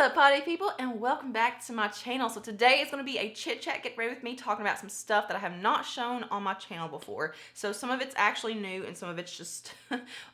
up, party people, and welcome back to my channel. So today is going to be a chit chat, get ready with me, talking about some stuff that I have not shown on my channel before. So some of it's actually new and some of it's just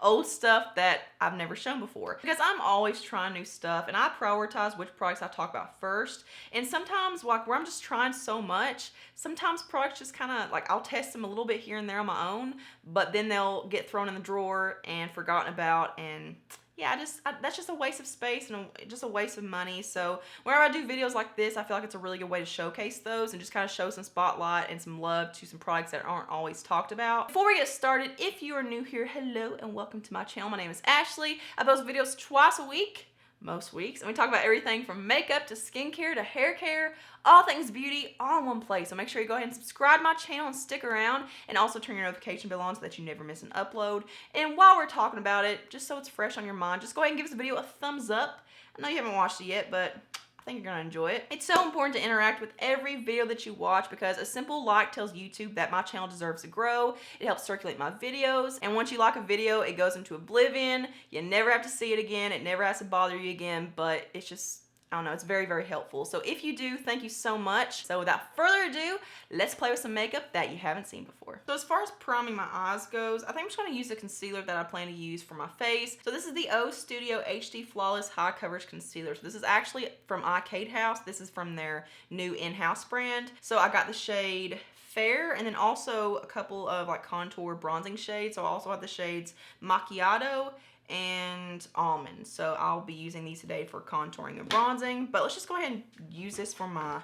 old stuff that I've never shown before. Because I'm always trying new stuff and I prioritize which products I talk about first. And sometimes like where I'm just trying so much, sometimes products just kind of like I'll test them a little bit here and there on my own, but then they'll get thrown in the drawer and forgotten about, and yeah, that's just a waste of space and just a waste of money. So whenever I do videos like this, I feel like it's a really good way to showcase those and just kind of show some spotlight and some love to some products that aren't always talked about. Before we get started, if you are new here, hello and welcome to my channel. My name is Ashley. I post videos twice a week, most weeks, and we talk about everything from makeup to skincare to hair care, all things beauty, all in one place. So make sure you go ahead and subscribe to my channel and stick around, and also turn your notification bell on so that you never miss an upload. And while we're talking about it, just so it's fresh on your mind, just go ahead and give this video a thumbs up. I know you haven't watched it yet, but I think you're gonna enjoy it. It's so important to interact with every video that you watch because a simple like tells YouTube that my channel deserves to grow. It helps circulate my videos, and once you like a video, it goes into oblivion. You never have to see it again. It never has to bother you again, but it's just, I don't know, it's very, very helpful. So if you do, thank you so much. So without further ado, let's play with some makeup that you haven't seen before. So as far as priming my eyes goes, I think I'm just gonna use the concealer that I plan to use for my face. So this is the O Studio HD Flawless High Coverage Concealer. So this is actually from Arcade House. This is from their new in-house brand. So I got the shade Fair, and then also a couple of like contour bronzing shades. So I also have the shades Macchiato and Almond. So I'll be using these today for contouring and bronzing, but let's just go ahead and use this for my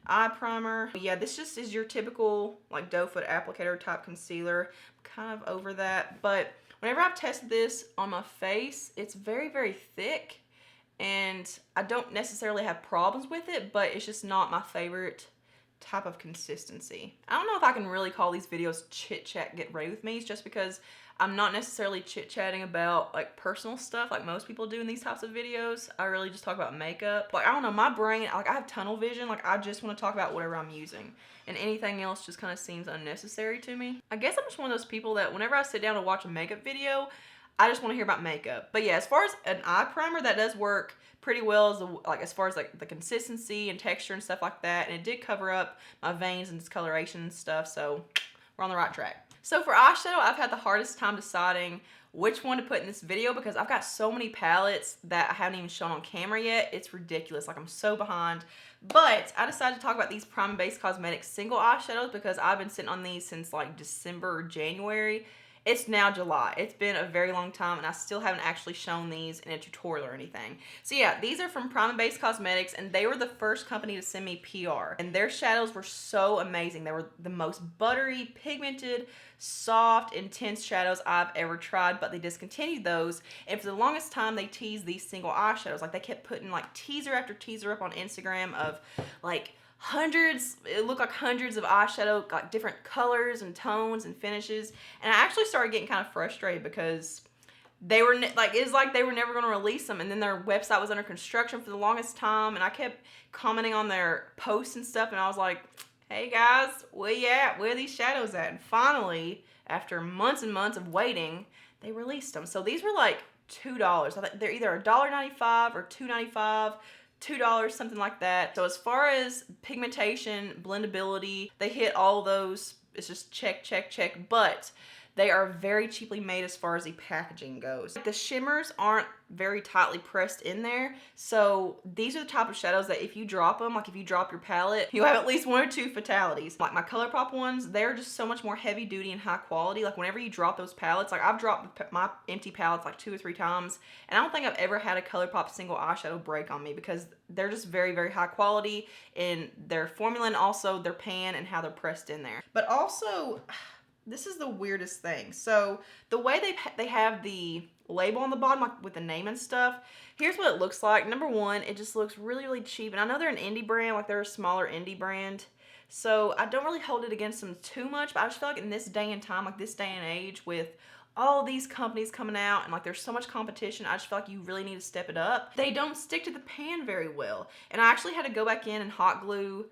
eye primer. Yeah, this just is your typical like doe foot applicator type concealer. I'm kind of over that, but whenever I've tested this on my face, it's very, very thick, and I don't necessarily have problems with it, but it's just not my favorite type of consistency. I don't know if I can really call these videos chit chat get ready with me, just because I'm not necessarily chit-chatting about like personal stuff like most people do in these types of videos. I really just talk about makeup. Like, I don't know, my brain, like I have tunnel vision. Like I just want to talk about whatever I'm using, and anything else just kind of seems unnecessary to me. I guess I'm just one of those people that whenever I sit down to watch a makeup video, I just want to hear about makeup. But yeah, as far as an eye primer, that does work pretty well as far as like the consistency and texture and stuff like that. And it did cover up my veins and discoloration and stuff, so we're on the right track. So for eyeshadow, I've had the hardest time deciding which one to put in this video because I've got so many palettes that I haven't even shown on camera yet. It's ridiculous. Like, I'm so behind. But I decided to talk about these Prime & Base Cosmetics single eyeshadows because I've been sitting on these since like December or January. It's now July. It's been a very long time and I still haven't actually shown these in a tutorial or anything. So yeah, these are from Prime & Base Cosmetics, and they were the first company to send me PR. And their shadows were so amazing. They were the most buttery, pigmented, soft, intense shadows I've ever tried, but they discontinued those. And for the longest time, they teased these single eyeshadows. Like, they kept putting like teaser after teaser up on Instagram of like hundreds, it looked like hundreds of eyeshadow, like different colors and tones and finishes. And I actually started getting kind of frustrated because they were like, it's like they were never going to release them, and then their website was under construction for the longest time, and I kept commenting on their posts and stuff, and I was like, hey guys, where you at? Where are these shadows at? And finally, after months and months of waiting, they released them. So these were like $2. I think they're either $1.95 or $2.95. $2, something like that. So as far as pigmentation, blendability, they hit all those. It's just check, check, check, but they are very cheaply made as far as the packaging goes. The shimmers aren't very tightly pressed in there, so these are the type of shadows that if you drop them, like if you drop your palette, you'll have at least one or two fatalities. Like my ColourPop ones, they're just so much more heavy duty and high quality. Like whenever you drop those palettes, like I've dropped my empty palettes like 2 or 3 times, and I don't think I've ever had a ColourPop single eyeshadow break on me because they're just very, very high quality in their formula and also their pan and how they're pressed in there. But also, this is the weirdest thing. So the way they have the label on the bottom, like with the name and stuff, here's what it looks like. Number one, it just looks really, really cheap. And I know they're an indie brand, like they're a smaller indie brand. So I don't really hold it against them too much, but I just feel like in this day and time, like this day and age with all these companies coming out and like there's so much competition, I just feel like you really need to step it up. They don't stick to the pan very well. And I actually had to go back in and hot glue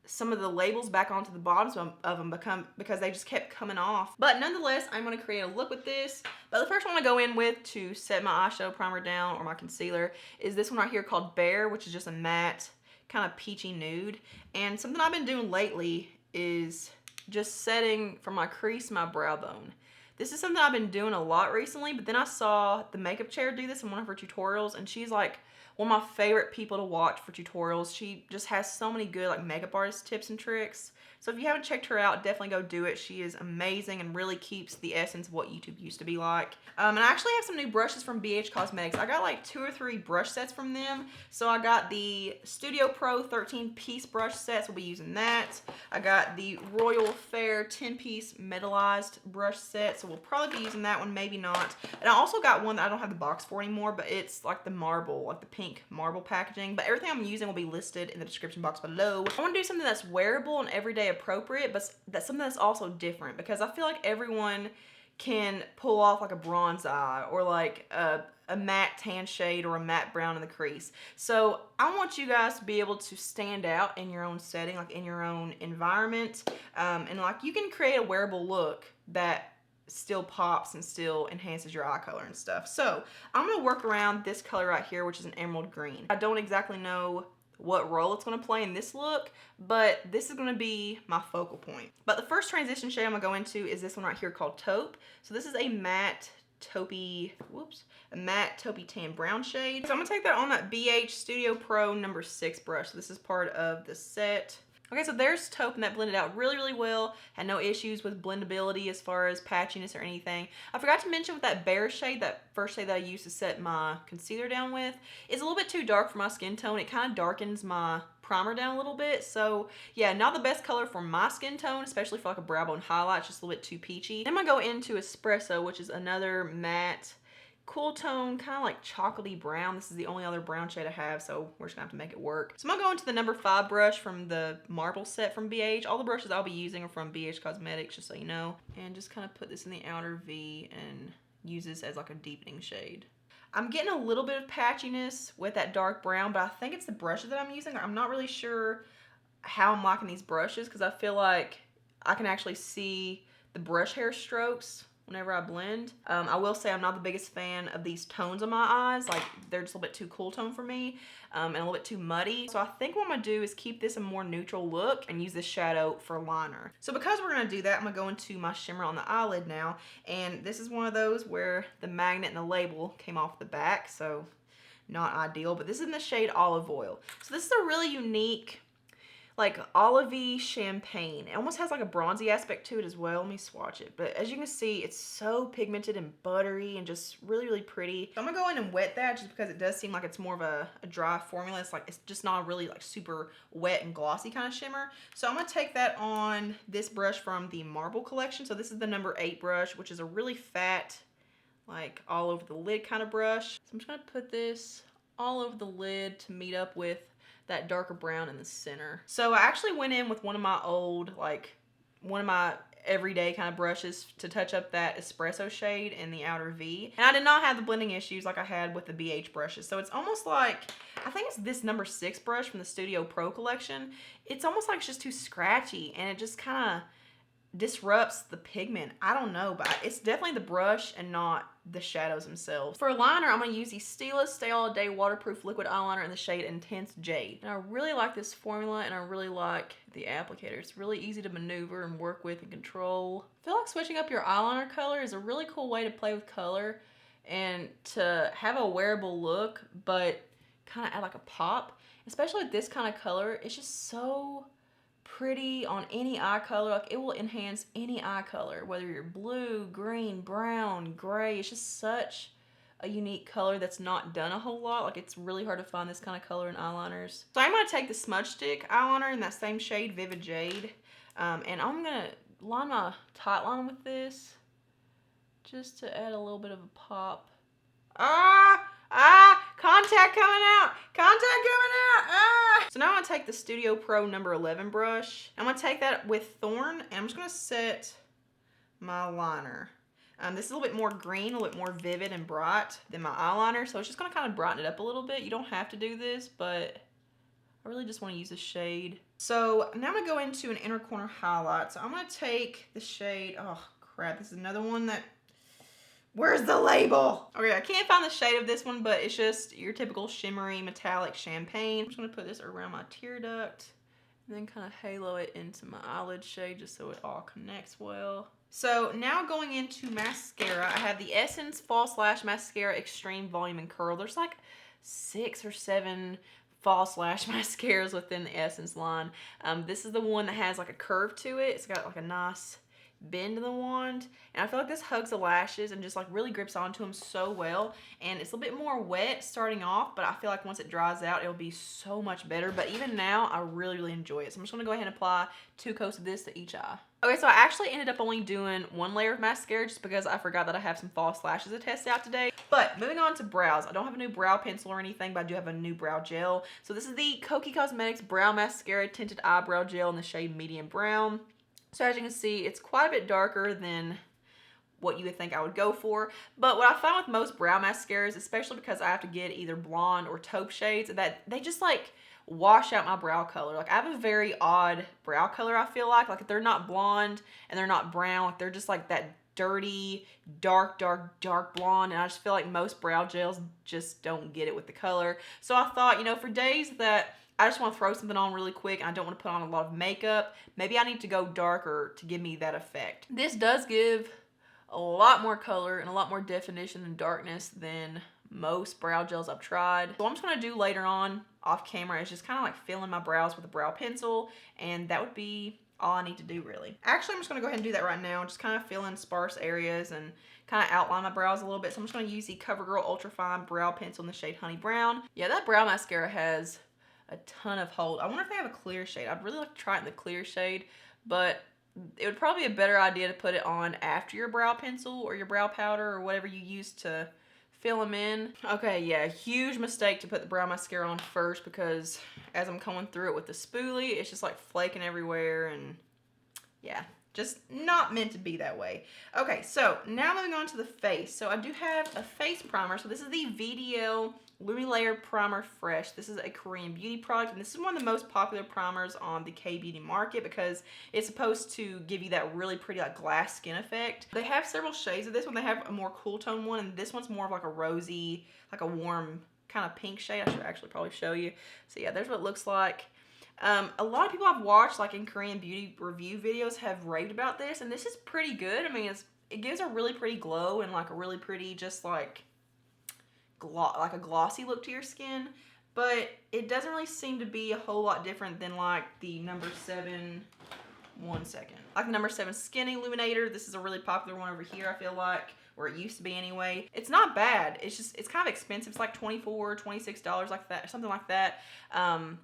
some of the labels back onto the bottoms of them because they just kept coming off. But nonetheless, I'm going to create a look with this. But the first one I go in with to set my eyeshadow primer down or my concealer is this one right here called Bear, which is just a matte kind of peachy nude. And something I've been doing lately is just setting from my crease my brow bone. This is something I've been doing a lot recently, but then I saw the Makeup Chair do this in one of her tutorials, and she's like one of my favorite people to watch for tutorials. She just has so many good like makeup artist tips and tricks. So if you haven't checked her out, definitely go do it. She is amazing and really keeps the essence of what YouTube used to be like. And I actually have some new brushes from BH Cosmetics. I got like 2 or 3 brush sets from them. So I got the Studio Pro 13-piece brush sets. We'll be using that. I got the Royal Fair 10-piece metallized brush set. So we'll probably be using that one, maybe not. And I also got one that I don't have the box for anymore, but it's like the marble, like the pink marble packaging. But everything I'm using will be listed in the description box below. I want to do something that's wearable and everyday appropriate, but that's something that's also different, because I feel like everyone can pull off like a bronze eye or like a matte tan shade or a matte brown in the crease. So I want you guys to be able to stand out in your own setting, like in your own environment, and like you can create a wearable look that still pops and still enhances your eye color and stuff. So I'm gonna work around this color right here, which is an emerald green. I don't exactly know what role it's going to play in this look, but this is going to be my focal point. But the first transition shade I'm going to go into is this one right here called Taupe. So this is a matte taupey, a matte taupey tan brown shade. So I'm going to take that on that BH Studio Pro number 6 brush. So this is part of the set. Okay, so there's Taupe, and that blended out really, really well. Had no issues with blendability as far as patchiness or anything. I forgot to mention with that Bear shade, that first shade that I used to set my concealer down with, is a little bit too dark for my skin tone. It kind of darkens my primer down a little bit. So yeah, not the best color for my skin tone, especially for like a brow bone highlight. It's just a little bit too peachy. Then I'm gonna go into Espresso, which is another matte cool tone, kind of like chocolatey brown. This is the only other brown shade I have, so we're just gonna have to make it work. So I'm gonna go into the number 5 brush from the marble set from BH. All the brushes I'll be using are from BH Cosmetics, just so you know. And just kind of put this in the outer V and use this as like a deepening shade. I'm getting a little bit of patchiness with that dark brown, but I think it's the brushes that I'm using. I'm not really sure how I'm liking these brushes, because I feel like I can actually see the brush hair strokes whenever I blend. I will say I'm not the biggest fan of these tones on my eyes. Like, they're just a little bit too cool tone for me, and a little bit too muddy. So I think what I'm gonna do is keep this a more neutral look and use this shadow for liner. So because we're gonna do that, I'm gonna go into my shimmer on the eyelid now. And this is one of those where the magnet and the label came off the back, so not ideal, but this is in the shade Olive Oil. So this is a really unique, like olivey champagne. It almost has like a bronzy aspect to it as well. Let me swatch it. But as you can see, it's so pigmented and buttery and just really, really pretty. So I'm gonna go in and wet that, just because it does seem like it's more of a dry formula. It's like, it's just not a really like super wet and glossy kind of shimmer. So I'm gonna take that on this brush from the Marble collection. So this is the number 8 brush, which is a really fat, like all over the lid kind of brush. So I'm just gonna put this all over the lid to meet up with that darker brown in the center. So I actually went in with one of my old, like one of my everyday kind of brushes to touch up that espresso shade in the outer V. And I did not have the blending issues like I had with the BH brushes. So it's almost like, I think it's this number 6 brush from the Studio Pro collection. It's almost like it's just too scratchy, and it just kind of disrupts the pigment. I don't know, but it's definitely the brush and not the shadows themselves. For a liner, I'm going to use the Stila Stay All Day Waterproof Liquid Eyeliner in the shade Intense Jade. And I really like this formula, and I really like the applicator. It's really easy to maneuver and work with and control. I feel like switching up your eyeliner color is a really cool way to play with color and to have a wearable look, but kind of add like a pop. Especially with this kind of color, it's just so pretty on any eye color. Like, it will enhance any eye color, whether you're blue, green, brown, gray. It's just such a unique color that's not done a whole lot. Like, it's really hard to find this kind of color in eyeliners. So I'm going to take the Smudge Stick eyeliner in that same shade, Vivid Jade, and I'm going to line my tight line with this just to add a little bit of a pop. Contact coming out! Contact coming out! So now I'm gonna take the Studio Pro number 11 brush. I'm gonna take that with Thorn, and I'm just gonna set my liner. This is a little bit more green, a little bit more vivid and bright than my eyeliner, so it's just gonna kind of brighten it up a little bit. You don't have to do this, but I really just want to use a shade. So now I'm going to go into an inner corner highlight. So I'm going to take the shade, oh crap, this is another one that, where's the label? Okay, I can't find the shade of this one, but it's just your typical shimmery metallic champagne. I'm just going to put this around my tear duct and then kind of halo it into my eyelid shade just so it all connects well. So now going into mascara, I have the Essence False Lash Mascara Extreme Volume and Curl. There's like 6 or 7 false lash mascaras within the Essence line. This is the one that has like a curve to it. It's got like a nice bend to the wand, and I feel like this hugs the lashes and just like really grips onto them so well. And it's a little bit more wet starting off, but I feel like once it dries out it'll be so much better. But even now I really enjoy it, so I'm just gonna go ahead and apply 2 coats of this to each eye. Okay, so I actually ended up only doing 1 layer of mascara just because I forgot that I have some false lashes to test out today. But moving on to brows, I don't have a new brow pencil or anything, but I do have a new brow gel. So this is the Kokie Cosmetics Brow Mascara Tinted Eyebrow Gel in the shade Medium Brown. So as you can see, it's quite a bit darker than what you would think I would go for. But what I find with most brow mascaras, especially because I have to get either blonde or taupe shades, that they just like wash out my brow color. Like I have a very odd brow color, I feel like. Like if they're not blonde and they're not brown, like they're just like that dirty, dark blonde. And I just feel like most brow gels just don't get it with the color. So I thought, you know, for days that I just want to throw something on really quick and I don't want to put on a lot of makeup, maybe I need to go darker to give me that effect. This does give a lot more color and a lot more definition and darkness than most brow gels I've tried. So what I'm just going to do later on off camera is just kind of like fill in my brows with a brow pencil, and that would be all I need to do really. Actually, I'm just going to go ahead and do that right now. Just kind of fill in sparse areas and kind of outline my brows a little bit. So I'm just going to use the CoverGirl Ultra Fine Brow Pencil in the shade Honey Brown. Yeah, that brow mascara has a ton of hold. I wonder if they have a clear shade. I'd really like to try it in the clear shade, but it would probably be a better idea to put it on after your brow pencil or your brow powder or whatever you use to fill them in. Okay, yeah, huge mistake to put the brow mascara on first, because as I'm going through it with the spoolie, it's just like flaking everywhere, and yeah, just not meant to be that way. Okay, so now moving on to the face. So I do have a face primer. So this is the VDL Lumi-Layer Primer Fresh. This is a Korean beauty product, and this is one of the most popular primers on the K-beauty market because it's supposed to give you that really pretty like glass skin effect. They have several shades of this one. They have a more cool tone one, and this one's more of like a rosy, like a warm kind of pink shade. I should actually probably show you. So yeah, there's what it looks like. A lot of people I've watched like in Korean beauty review videos have raved about this, and this is pretty good. I mean, it gives a really pretty glow and like a really pretty just like a glossy look to your skin, but it doesn't really seem to be a whole lot different than like the number 7, like the number 7 Skin Illuminator. This is a really popular one over here, I feel like, or it used to be anyway. It's not bad. It's just, it's kind of expensive. It's like $24, $26 like that, something like that. I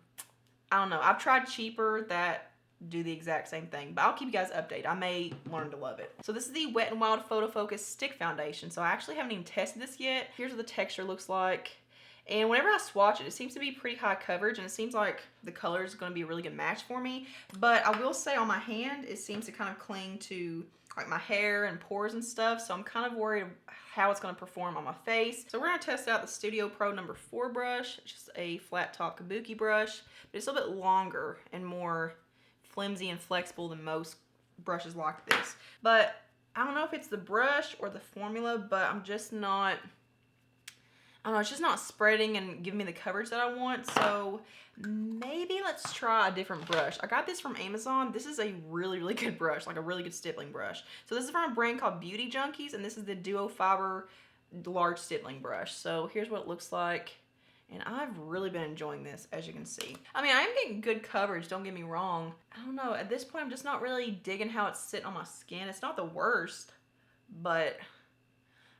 don't know. I've tried cheaper that do the exact same thing, but I'll keep you guys updated. I may learn to love it. So this is the Wet n Wild Photo Focus Stick Foundation. So I actually haven't even tested this yet. Here's what the texture looks like. And whenever I swatch it, it seems to be pretty high coverage, and it seems like the color is going to be a really good match for me. But I will say on my hand, it seems to kind of cling to like my hair and pores and stuff. So I'm kind of worried how it's going to perform on my face. So we're going to test out the Studio Pro number 4 brush. It's just a flat top kabuki brush, but it's a little bit longer and more flimsy and flexible than most brushes like this. But I don't know if it's the brush or the formula, but I'm just not, I don't know, it's just not spreading and giving me the coverage that I want. So maybe let's try a different brush. I got this from Amazon. This is a really good brush, like a really good stippling brush. So this is from a brand called Beauty Junkies, and this is the Duo Fiber large stippling brush. So here's what it looks like. And I've really been enjoying this, as you can see. I mean, I am getting good coverage, don't get me wrong. I don't know, at this point, I'm just not really digging how it's sitting on my skin. It's not the worst, but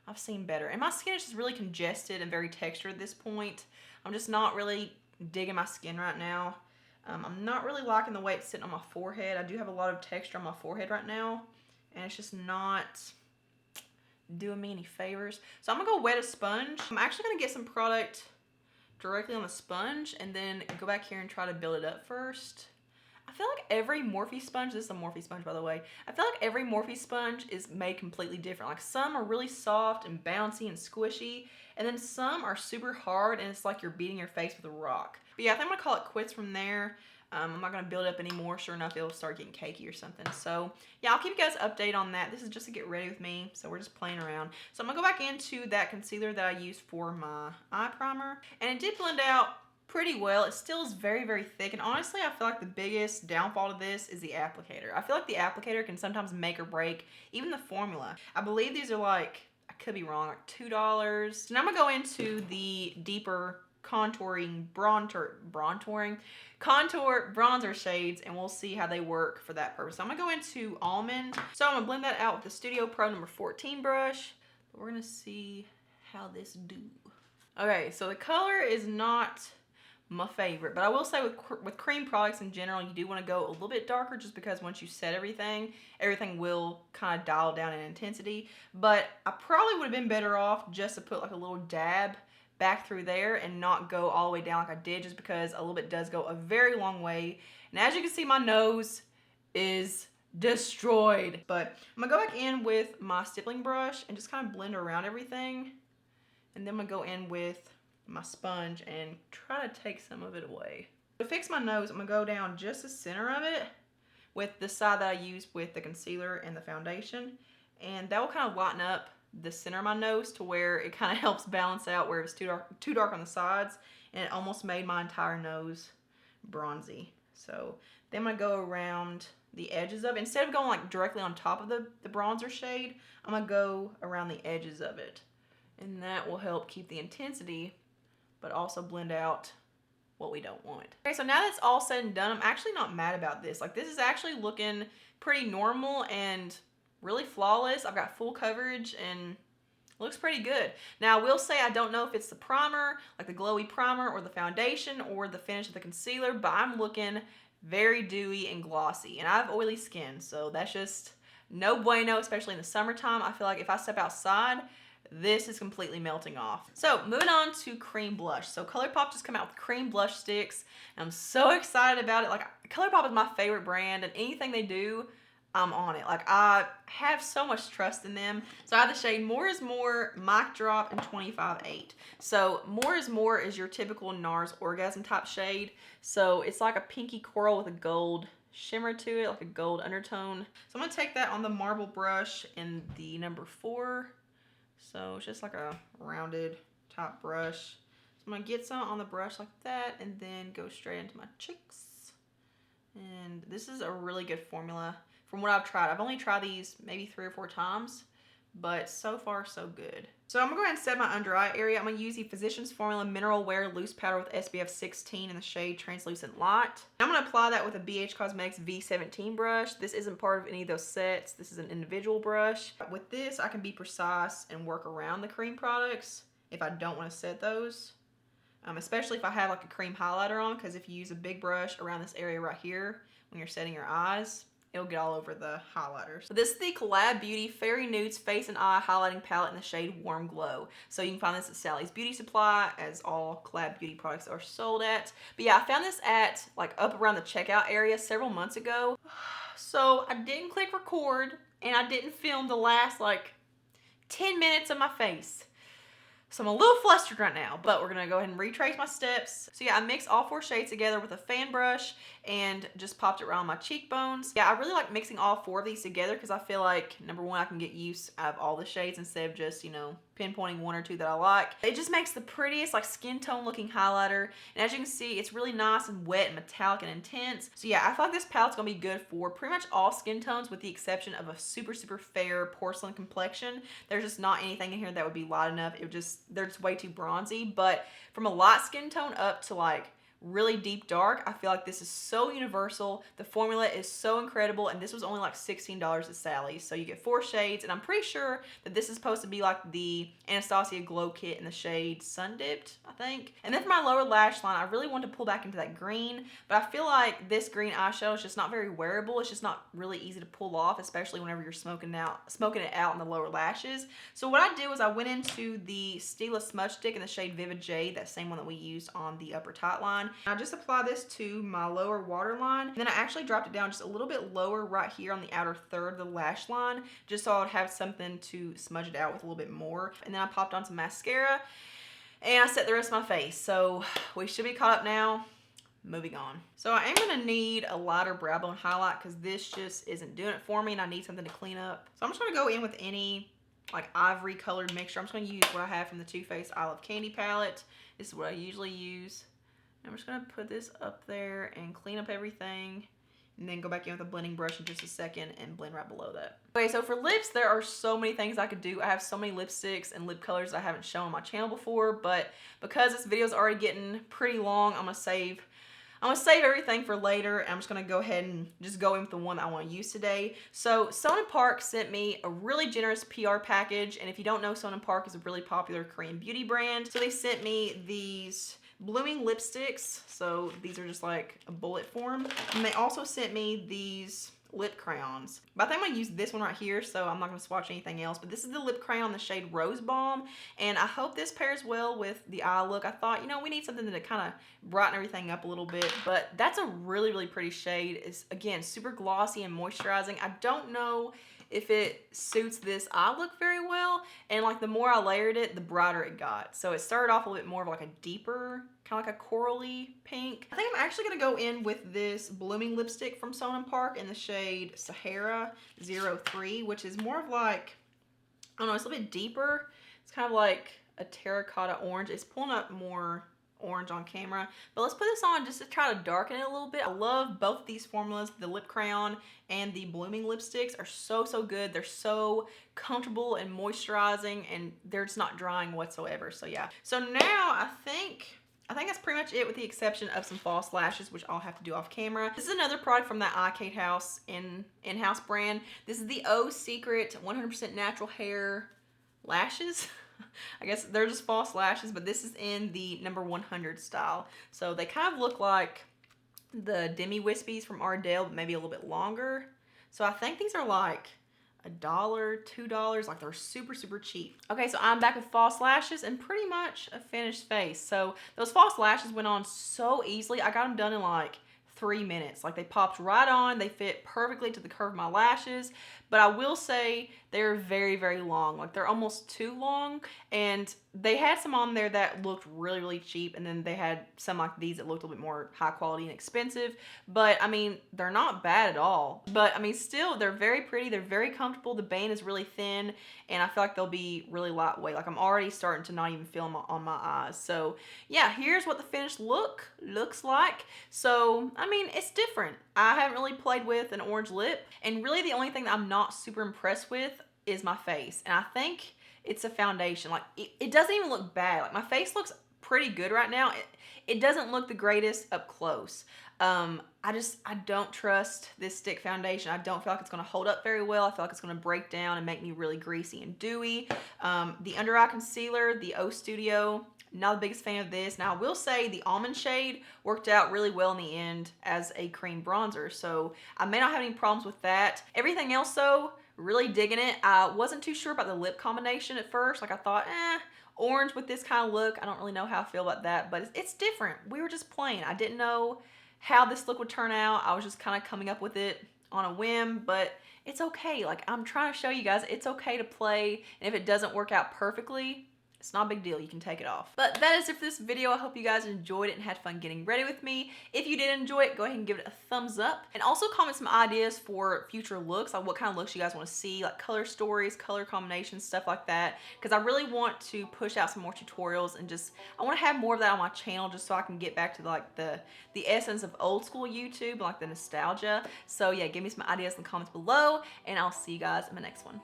I've seen better. And my skin is just really congested and very textured at this point. I'm just not really digging my skin right now. I'm not really liking the way it's sitting on my forehead. I do have a lot of texture on my forehead right now, and it's just not doing me any favors. So I'm gonna go wet a sponge. I'm actually gonna get some product directly on the sponge and then go back here and try to build it up first. I I feel like every Morphe sponge, this is a Morphe sponge by the way, I feel like every Morphe sponge is made completely different. Like some are really soft and bouncy and squishy, and then some are super hard and it's like you're beating your face with a rock. But yeah, I think I'm gonna call it quits from there. I'm not gonna build up anymore. Sure enough, it'll start getting cakey or something. So yeah, I'll keep you guys updated on that. This is just to get ready with me, so we're just playing around. So I'm gonna go back into that concealer that I used for my eye primer, and it did blend out pretty well. It still is very, very thick, and honestly, I feel like the biggest downfall to this is the applicator. I feel like the applicator can sometimes make or break even the formula. I believe these are like, I could be wrong, like $2. So now I'm gonna go into the deeper contouring contour bronzer shades, and we'll see how they work for that purpose. So I'm gonna go into Almond. So I'm gonna blend that out with the Studio Pro number 14 brush. But we're gonna see how this do. Okay, so the color is not my favorite, but I will say with cream products in general, you do want to go a little bit darker just because once you set everything will kind of dial down in intensity. But I probably would have been better off just to put like a little dab back through there and not go all the way down like I did, just because a little bit does go a very long way. And as you can see, my nose is destroyed. But I'm gonna go back in with my stippling brush and just kind of blend around everything. And then I'm gonna go in with my sponge and try to take some of it away. To fix my nose, I'm gonna go down just the center of it with the side that I used with the concealer and the foundation. And that will kind of lighten up the center of my nose to where it kind of helps balance out where it's too dark on the sides, and it almost made my entire nose bronzy. So then I'm gonna go around the edges of it. Instead of going like directly on top of the bronzer shade, I'm gonna go around the edges of it. And that will help keep the intensity, but also blend out what we don't want. Okay, so now that's all said and done, I'm actually not mad about this. Like, this is actually looking pretty normal and really flawless. I've got full coverage and looks pretty good. Now, I will say I don't know if it's the primer, like the glowy primer, or the foundation, or the finish of the concealer, but I'm looking very dewy and glossy, and I have oily skin, so that's just no bueno, especially in the summertime. I feel like if I step outside, this is completely melting off. So moving on to cream blush. So ColourPop just came out with cream blush sticks, and I'm so excited about it. Like, ColourPop is my favorite brand, and anything they do, I'm on it. Like, I have so much trust in them. So I have the shade More is More, Mic Drop, and 25-8. So More is More is your typical NARS Orgasm type shade. So it's like a pinky coral with a gold shimmer to it, like a gold undertone. So I'm gonna take that on the marble brush in the number 4. So it's just like a rounded top brush. So I'm gonna get some on the brush like that and then go straight into my cheeks. And this is a really good formula from what I've tried. I've only tried these maybe 3 or 4 times, but so far so good. So I'm gonna go ahead and set my under eye area. I'm gonna use the Physicians Formula Mineral Wear Loose Powder with SPF 16 in the shade Translucent Light. I'm gonna apply that with a BH Cosmetics V17 brush. This isn't part of any of those sets. This is an individual brush. With this, I can be precise and work around the cream products if I don't wanna set those. Especially if I have like a cream highlighter on, because if you use a big brush around this area right here when you're setting your eyes, it'll get all over the highlighters. So this is the Collab Beauty Fairy Nudes Face and Eye Highlighting Palette in the shade Warm Glow. So you can find this at Sally's Beauty Supply, as all Collab Beauty products are sold at. But yeah, I found this at like up around the checkout area several months ago. So I didn't click record and I didn't film the last like 10 minutes of my face. So I'm a little flustered right now, but we're gonna go ahead and retrace my steps. So yeah, I mixed all 4 shades together with a fan brush and just popped it around my cheekbones. Yeah, I really like mixing all 4 of these together because I feel like, number one, I can get use out of all the shades instead of just, you know, pinpointing 1 or 2 that I like. It just makes the prettiest like skin tone looking highlighter. And as you can see, it's really nice and wet and metallic and intense. So yeah, I feel like this palette's gonna be good for pretty much all skin tones with the exception of a super, super fair porcelain complexion. There's just not anything in here that would be light enough. It would just, they're just way too bronzy. But from a light skin tone up to like really deep dark, I feel like this is so universal. The formula is so incredible, and this was only like $16 at Sally's. So you get 4 shades, and I'm pretty sure that this is supposed to be like the Anastasia Glow Kit in the shade Sun Dipped, I think. And then for my lower lash line, I really want to pull back into that green, but I feel like this green eyeshadow is just not very wearable. It's just not really easy to pull off, especially whenever you're smoking it out in the lower lashes. So what I did was I went into the Stila Smudge Stick in the shade Vivid Jade, that same one that we used on the upper tight line. I just apply this to my lower waterline. Then I actually dropped it down just a little bit lower right here on the outer third of the lash line, just so I would have something to smudge it out with a little bit more. And then I popped on some mascara and I set the rest of my face. So we should be caught up now. Moving on. So I am gonna need a lighter brow bone highlight because this just isn't doing it for me and I need something to clean up. So I'm just gonna go in with any like ivory colored mixture. I'm just gonna use what I have from the Too Faced I Love Candy palette. This is what I usually use. I'm just gonna put this up there and clean up everything and then go back in with a blending brush in just a second and blend right below that. Okay, so for lips, there are so many things I could do. I have so many lipsticks and lip colors I haven't shown on my channel before, but because this video is already getting pretty long, I'm gonna save everything for later. I'm just gonna go ahead and just go in with the one I wanna use today. So Son & Park sent me a really generous PR package, and if you don't know, Son & Park is a really popular Korean beauty brand. So they sent me these blooming lipsticks. So these are just like a bullet form. And they also sent me these lip crayons. But I think I'm gonna use this one right here, so I'm not gonna swatch anything else. But this is the lip crayon, the shade Rose Balm, and I hope this pairs well with the eye look. I thought, you know, we need something to kind of brighten everything up a little bit, but that's a really, really pretty shade. It's, again, super glossy and moisturizing. I don't know if it suits this eye look very well, and like the more I layered it, the brighter it got. So it started off a little bit more of like a deeper, kind of like a corally pink. I think I'm actually gonna go in with this blooming lipstick from Son & Park in the shade Sahara 03, which is more of like, I don't know, it's a little bit deeper. It's kind of like a terracotta orange. It's pulling up more orange on camera, but let's put this on just to try to darken it a little bit. I love both these formulas. The lip crayon and the blooming lipsticks are so good. They're so comfortable and moisturizing, and they're just not drying whatsoever. So yeah, so now I think that's pretty much it, with the exception of some false lashes, which I'll have to do off camera. This is another product from that iKate House in-house brand. This is the Oh Secret 100% natural hair lashes. I guess they're just false lashes, but this is in the number 100 style. So they kind of look like the Demi Wispies from Ardell, but maybe a little bit longer. So I think these are like $1, $2, like they're super cheap. Okay, so I'm back with false lashes and pretty much a finished face. So those false lashes went on so easily. I got them done in like 3 minutes. Like they popped right on. They fit perfectly to the curve of my lashes. But I will say they're very long. Like they're almost too long. And they had some on there that looked really cheap. And then they had some like these that looked a little bit more high quality and expensive. But I mean, they're not bad at all. But I mean, still, they're very pretty. They're very comfortable. The band is really thin. And I feel like they'll be really lightweight. Like I'm already starting to not even feel them on my eyes. So yeah, here's what the finished look looks like. So, I mean, it's different. I haven't really played with an orange lip. And really the only thing that I'm not super impressed with is my face. And I think it's a foundation. Like it doesn't even look bad. Like my face looks pretty good right now. It doesn't look the greatest up close. I don't trust this stick foundation. I don't feel like it's going to hold up very well. I feel like it's going to break down and make me really greasy and dewy. The under eye concealer, the O Studio, not the biggest fan of this. Now I will say the almond shade worked out really well in the end as a cream bronzer, so I may not have any problems with that. Everything else though, really digging it. I wasn't too sure about the lip combination at first. Like I thought, orange with this kind of look, I don't really know how I feel about that, but it's different. We were just playing. I didn't know how this look would turn out. I was just kind of coming up with it on a whim, but it's okay. Like I'm trying to show you guys it's okay to play, and if it doesn't work out perfectly, it's not a big deal. You can take it off. But that is it for this video. I hope you guys enjoyed it and had fun getting ready with me. If you did enjoy it, go ahead and give it a thumbs up. And also comment some ideas for future looks, like what kind of looks you guys want to see, like color stories, color combinations, stuff like that. Because I really want to push out some more tutorials and just, I want to have more of that on my channel just so I can get back to like the essence of old school YouTube, like the nostalgia. So yeah, give me some ideas in the comments below, and I'll see you guys in the next one.